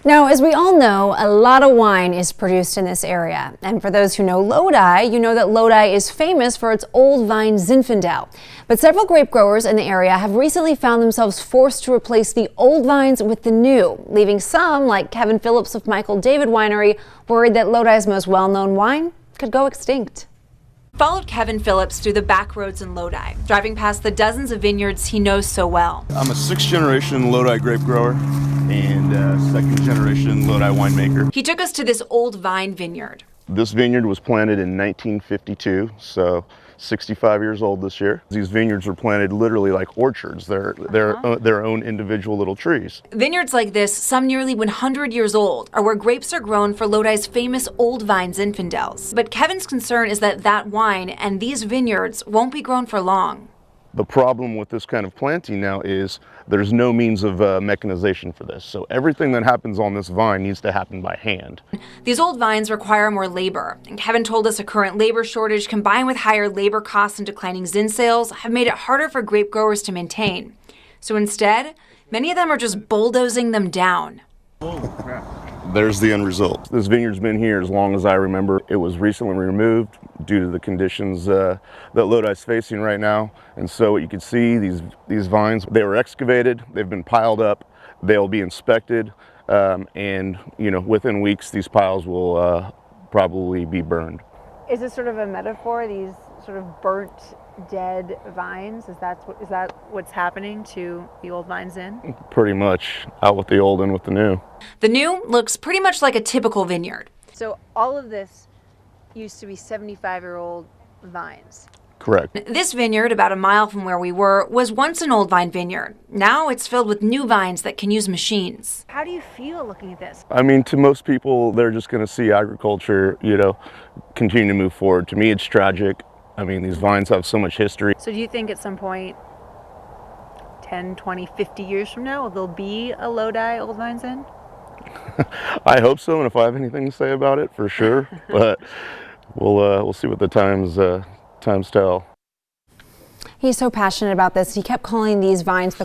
Now, as we all know, a lot of wine is produced in this area. And for those who know Lodi, you know that Lodi is famous for its Old Vine Zinfandel. But several grape growers in the area have recently found themselves forced to replace the old vines with the new, leaving some, like Kevin Phillips of Michael David Winery, worried that Lodi's most well-known wine could go extinct. Followed Kevin Phillips through the back roads in Lodi, driving past the dozens of vineyards he knows so well. I'm a sixth-generation Lodi grape grower and second-generation Lodi winemaker. He took us to this Old Vine vineyard. This vineyard was planted in 1952, so 65 years old this year. These vineyards were planted literally like orchards. They're their own individual little trees. Vineyards like this, some nearly 100 years old, are where grapes are grown for Lodi's famous Old Vine Zinfandels. But Kevin's concern is that that wine and these vineyards won't be grown for long. The problem with this kind of planting now is there's no means of mechanization for this. So everything that happens on this vine needs to happen by hand. These old vines require more labor. And Kevin told us a current labor shortage combined with higher labor costs and declining Zin sales have made it harder for grape growers to maintain. So instead, many of them are just bulldozing them down. Oh, crap. There's the end result. This vineyard's been here as long as I remember. It was recently removed due to the conditions that Lodi's facing right now. And so what you can see, these vines, they were excavated, they've been piled up, they'll be inspected, and within weeks these piles will probably be burned. Is this sort of a metaphor, these sort of burnt, dead vines? Is that what's happening to the Old Vine Zin? Pretty much. Out with the old, in with the new. The new looks pretty much like a typical vineyard. So all of this used to be 75-year-old vines. Correct. This vineyard, about a mile from where we were, was once an old vine vineyard. Now it's filled with new vines that can use machines. How do you feel looking at this? I mean, to most people, they're just going to see agriculture, continue to move forward. To me, it's tragic. I mean, these vines have so much history. So do you think at some point, 10, 20, 50 years from now, will there be a Lodi Old Vine Zin? I hope so, and if I have anything to say about it, for sure. But we'll see what the times tell. He's so passionate about this. He kept calling these vines the